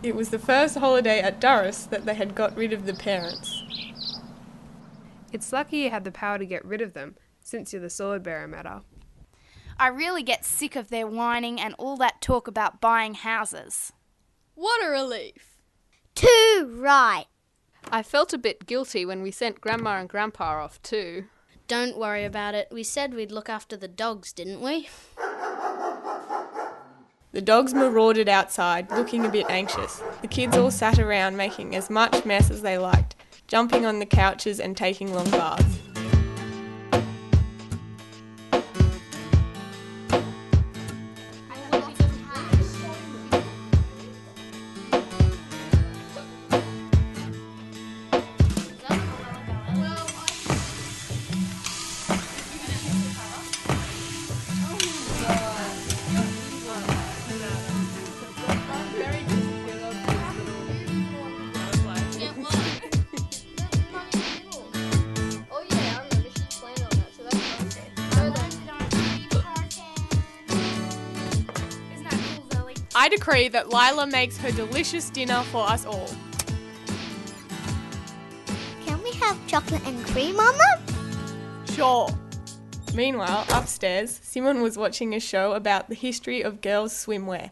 It was the first holiday at Durras that they had got rid of the parents. It's lucky you had the power to get rid of them, since you're the Swordbearer, Mette. I really get sick of their whining and all that talk about buying houses. What a relief. Too right. I felt a bit guilty when we sent Grandma and Grandpa off too. Don't worry about it. We said we'd look after the dogs, didn't we? The dogs marauded outside, looking a bit anxious. The kids all sat around making as much mess as they liked, jumping on the couches and taking long baths. I decree that Lila makes her delicious dinner for us all. Can we have chocolate and cream on them? Sure. Meanwhile, upstairs, Simon was watching a show about the history of girls' swimwear.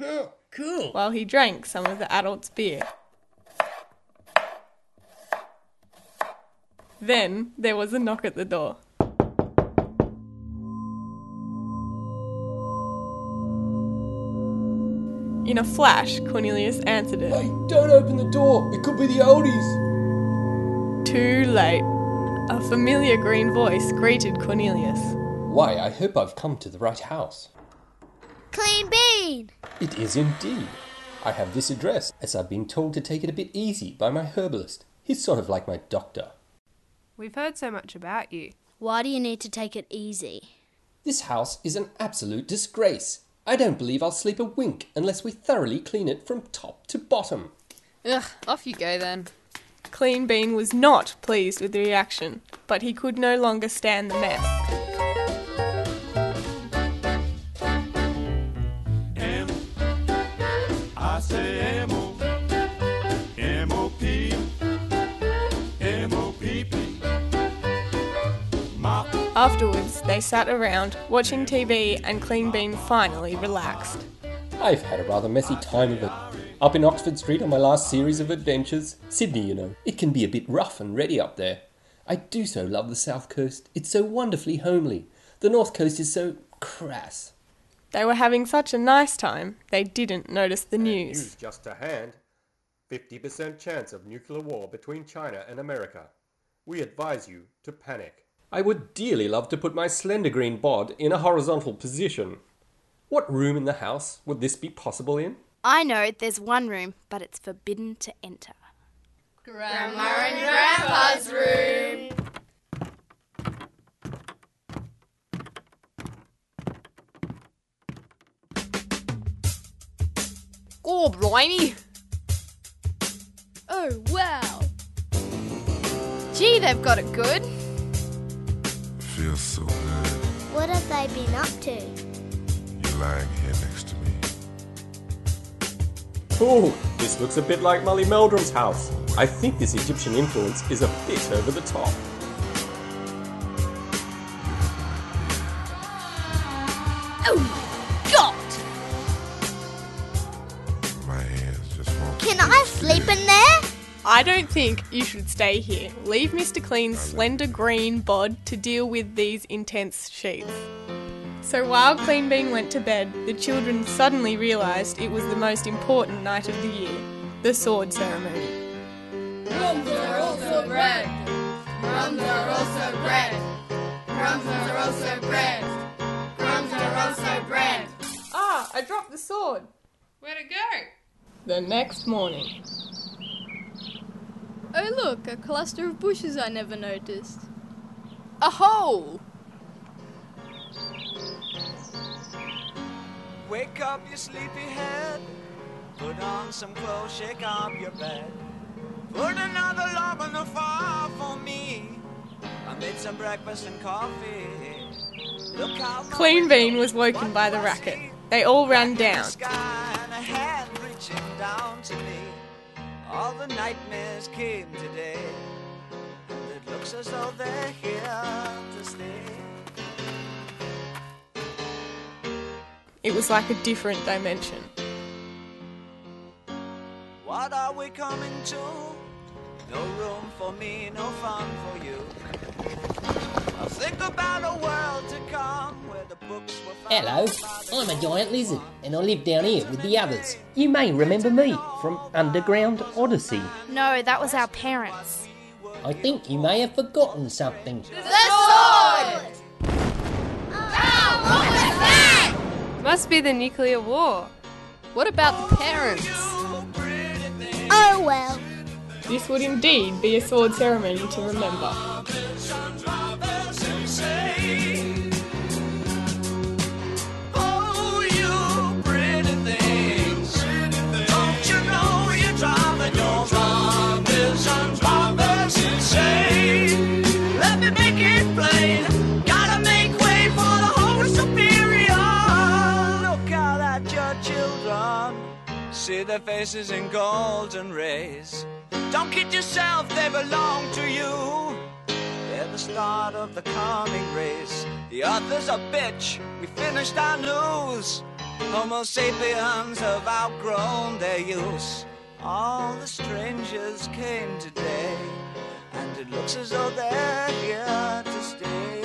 Oh, cool. While he drank some of the adults' beer. Then there was a knock at the door. In a flash, Cornelius answered it. Hey, don't open the door. It could be the oldies. Too late. A familiar green voice greeted Cornelius. Why, I hope I've come to the right house. Clean bean! It is indeed. I have this address, as I've been told to take it a bit easy by my herbalist. He's sort of like my doctor. We've heard so much about you. Why do you need to take it easy? This house is an absolute disgrace. I don't believe I'll sleep a wink unless we thoroughly clean it from top to bottom. Ugh, off you go then. Clean Bean was not pleased with the reaction, but he could no longer stand the mess. Afterwards, they sat around, watching TV, and Clean Bean finally relaxed. I've had a rather messy time of it. Up in Oxford Street on my last series of adventures. Sydney, you know. It can be a bit rough and ready up there. I do so love the south coast. It's so wonderfully homely. The north coast is so crass. They were having such a nice time, they didn't notice the news. News just to hand. 50% chance of nuclear war between China and America. We advise you to panic. I would dearly love to put my slender green bod in a horizontal position. What room in the house would this be possible in? I know there's one room, but it's forbidden to enter. Grandma and Grandpa's room. Oh, blimey! Oh, wow. Gee, they've got it good. Feels so good. What have they been up to? You're lying here next to me. Oh, this looks a bit like Molly Meldrum's house. I think this Egyptian influence is a bit over the top. Oh, God! My hands just won't. Can I sleep in there? I don't think you should stay here. Leave Mr. Clean's slender green bod to deal with these intense sheets. So while Clean Bean went to bed, the children suddenly realised it was the most important night of the year, the sword ceremony. Crumbs are also bread. Crumbs are also bread. Crumbs are also bread. Crumbs are also bread. Ah, I dropped the sword. Where'd it go? The next morning. Oh look, a cluster of bushes I never noticed. A hole! Wake up, you sleepy head. Put on some clothes, shake up your bed. Put another log on the fire for me. I made some breakfast and coffee. Look how Clean Bean was woken by the racket. They all ran down. sky and a hand reaching down All the nightmares came today, and it looks as though they're here to stay. It was like a different dimension. What are we coming to? No room for me, no fun for you. I'll think about a world to come where the books were found. Hello, I'm a giant lizard and I live down here with the others. You may remember me from Underground Odyssey. No, that was our parents. I think you may have forgotten something. The sword! Oh, what was that? Must be the nuclear war. What about the parents? Oh well. This would indeed be a sword ceremony to remember. Oh, you pretty things. Don't you know you're driving your brothers insane? Let me make it plain. Gotta make way for the whole superior. Look out at your children. See their faces in golden rays. Don't kid yourself, they belong to you. They're the start of the coming race. The author's a bitch, we finished our news. Homo sapiens have outgrown their use. All the strangers came today, and it looks as though they're here to stay.